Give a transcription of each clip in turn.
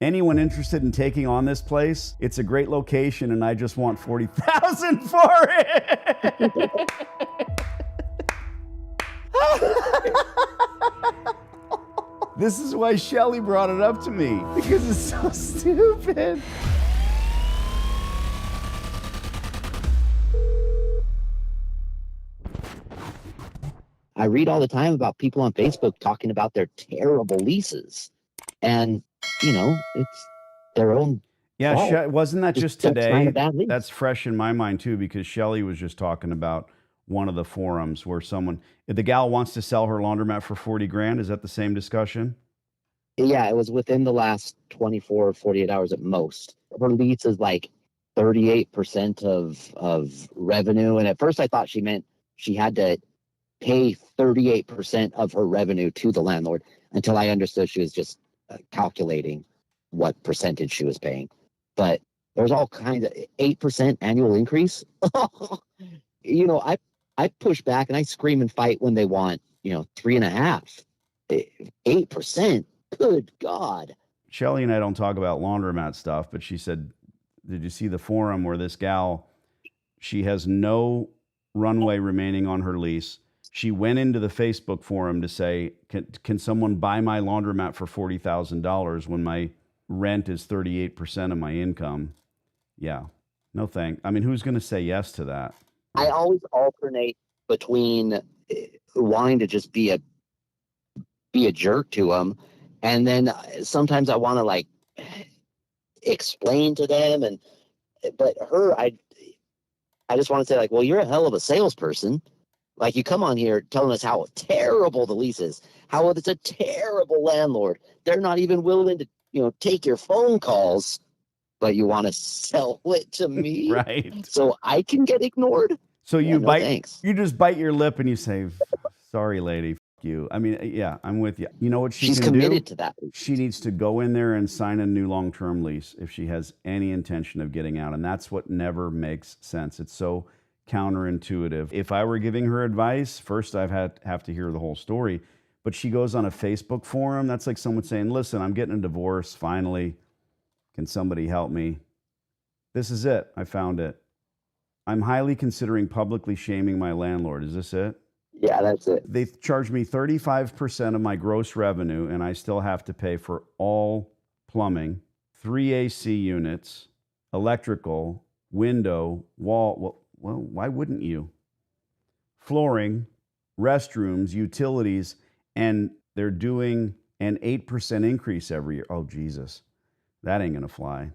Anyone interested in taking on this place? It's a great location and I just want 40,000 for it. This is why Shelly brought it up to me, because it's so stupid. I read all the time about people on Facebook talking about their terrible leases, and it's their own. Yeah, wasn't that just today? Lease. That's fresh in my mind too, because Shelly was just talking about one of the forums where if the gal wants to sell her laundromat for 40 grand, is that the same discussion? Yeah, it was within the last 24 or 48 hours at most. Her lease is like 38% of revenue, and at first I thought she meant she had to pay 38% of her revenue to the landlord, until I understood she was just calculating what percentage she was paying. But there's all kinds of 8% annual increase. I push back and I scream and fight when they want 3.5%, 8%. Good God. Shelly and I don't talk about laundromat stuff, but she said, did you see the forum where this gal, she has no runway remaining on her lease. She went into the Facebook forum to say, can someone buy my laundromat for $40,000 when my rent is 38% of my income? Yeah, no thank. I mean, who's going to say yes to that? I always alternate between wanting to just be a jerk to them, and then sometimes I want to explain to them. But I just want to say well, you're a hell of a salesperson. You come on here telling us how terrible the lease is, how it's a terrible landlord. They're not even willing to, take your phone calls, but you want to sell it to me, right? So I can get ignored. So you you just bite your lip and you say, sorry, lady, f you. I mean, yeah, I'm with you. You know what she's committed to that. She needs to go in there and sign a new long-term lease if she has any intention of getting out. And that's what never makes sense. It's so counterintuitive. If I were giving her advice, first have to hear the whole story. But she goes on a Facebook forum. That's like someone saying, listen, I'm getting a divorce finally. Can somebody help me? This is it. I found it. I'm highly considering publicly shaming my landlord. Is this it? Yeah, that's it. They charge me 35% of my gross revenue, and I still have to pay for all plumbing, 3 AC units, electrical, window, wall. Well, why wouldn't you? Flooring, restrooms, utilities, and they're doing an 8% increase every year. Oh, Jesus. That ain't going to fly.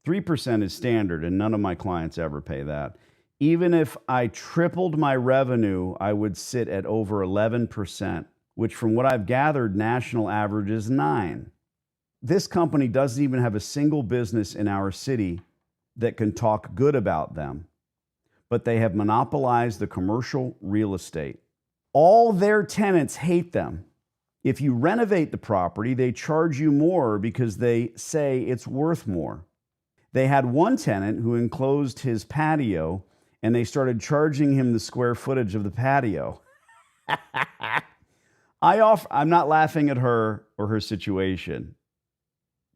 3% is standard, and none of my clients ever pay that. Even if I tripled my revenue, I would sit at over 11%, which from what I've gathered, national average is 9%. This company doesn't even have a single business in our city that can talk good about them, but they have monopolized the commercial real estate. All their tenants hate them. If you renovate the property, they charge you more because they say it's worth more. They had one tenant who enclosed his patio, and they started charging him the square footage of the patio. I'm not laughing at her or her situation,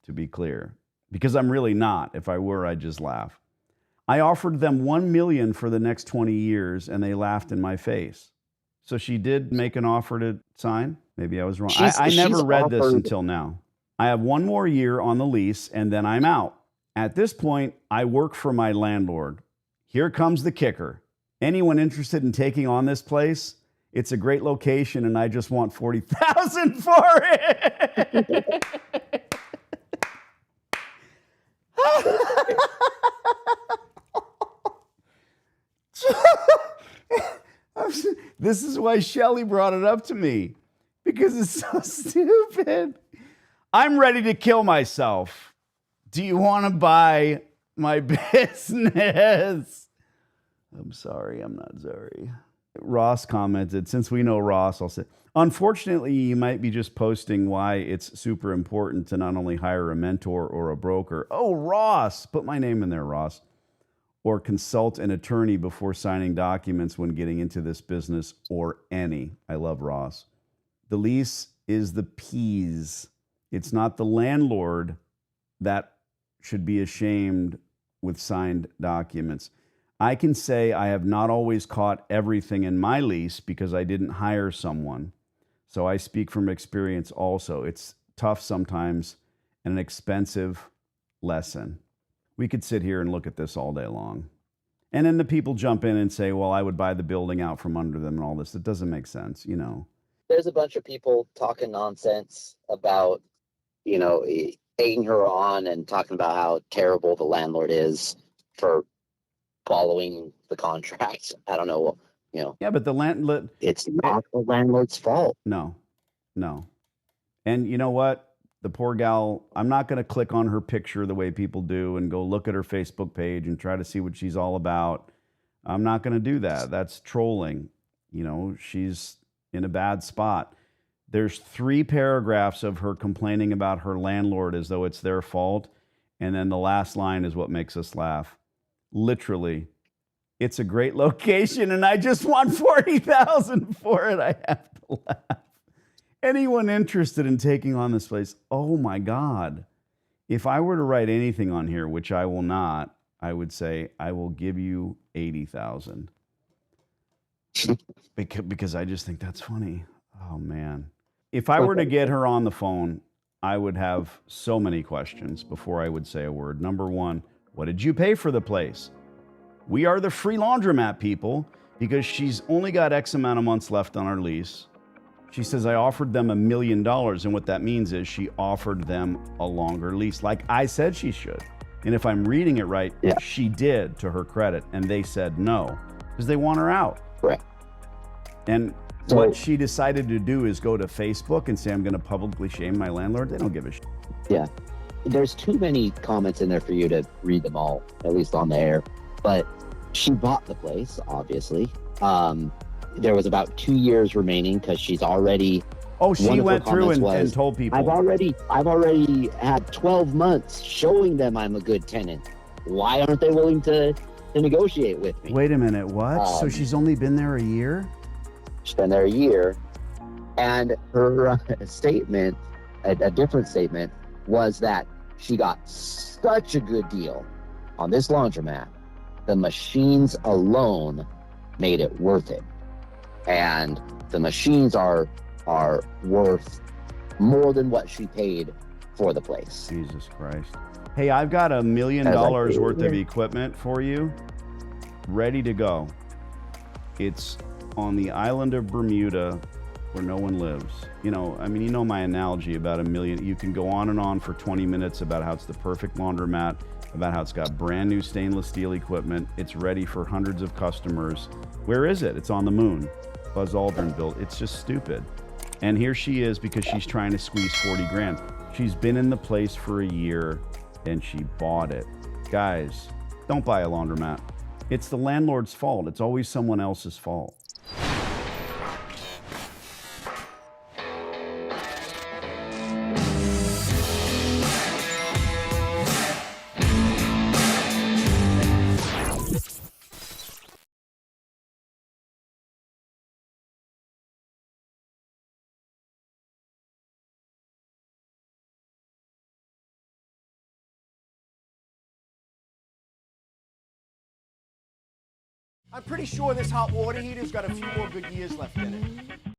to be clear, because I'm really not. If I were, I'd just laugh. I offered them $1 million for the next 20 years, and they laughed in my face. So she did make an offer to sign? Maybe I was wrong. I never read this until now. I have 1 more year on the lease, and then I'm out. At this point, I work for my landlord. Here comes the kicker. Anyone interested in taking on this place? It's a great location, and I just want 40,000 for it. This is why Shelly brought it up to me, because it's so stupid. I'm ready to kill myself. Do you want to buy my business? I'm sorry, I'm not sorry. Ross commented, since we know Ross, I'll say, unfortunately, you might be just posting why it's super important to not only hire a mentor or a broker. Oh, Ross, put my name in there, Ross. Or consult an attorney before signing documents when getting into this business, or any. I love Ross. The lease is the P's. It's not the landlord that should be ashamed with signed documents. I can say I have not always caught everything in my lease because I didn't hire someone. So I speak from experience also. It's tough sometimes and an expensive lesson. We could sit here and look at this all day long. And then the people jump in and say, well, I would buy the building out from under them and all this. It doesn't make sense, you know. There's a bunch of people talking nonsense about, egging her on and talking about how terrible the landlord is for following the contract. I don't know, Yeah, but the landlord, it's not the landlord's fault. no. And you know what? The poor gal, I'm not going to click on her picture the way people do and go look at her Facebook page and try to see what she's all about. I'm not going to do that. That's trolling. She's in a bad spot. There's 3 paragraphs of her complaining about her landlord as though it's their fault. And then the last line is what makes us laugh. Literally, it's a great location and I just want $40,000 for it. I have to laugh. Anyone interested in taking on this place? Oh my God. If I were to write anything on here, which I will not, I would say, I will give you 80,000. Because I just think that's funny. Oh man. If I were to get her on the phone, I would have so many questions before I would say a word. Number 1, what did you pay for the place? We are the free laundromat people because she's only got X amount of months left on our lease. She says, I offered them $1 million. And what that means is she offered them a longer lease, like I said she should. And if I'm reading it right, Yeah. she did, to her credit. And they said no, because they want her out. Correct. And So- what she decided to do is go to Facebook and say, I'm going to publicly shame my landlord. They don't give a shit. Yeah. There's too many comments in there for you to read them all, at least on the air. But she bought the place, obviously. There was about 2 years remaining because she's already. Oh, she One of her went through and comments was, told people. I've already had 12 months showing them I'm a good tenant. Why aren't they willing to negotiate with me? Wait a minute, what? So she's only been there a year? She's been there a year, and her statement, a different statement, was that she got such a good deal on this laundromat. The machines alone made it worth it, and the machines are worth more than what she paid for the place. Jesus Christ. Hey, I've got $1 million worth of equipment for you, ready to go. It's on the island of Bermuda where no one lives. You know my analogy about $1 million. You can go on and on for 20 minutes about how it's the perfect laundromat, about how it's got brand new stainless steel equipment. It's ready for hundreds of customers. Where is it? It's on the moon. Buzz Aldrin built. It's just stupid. And here she is because she's trying to squeeze 40 grand. She's been in the place for a year and she bought it. Guys, don't buy a laundromat. It's the landlord's fault. It's always someone else's fault. I'm pretty sure this hot water heater's got a few more good years left in it.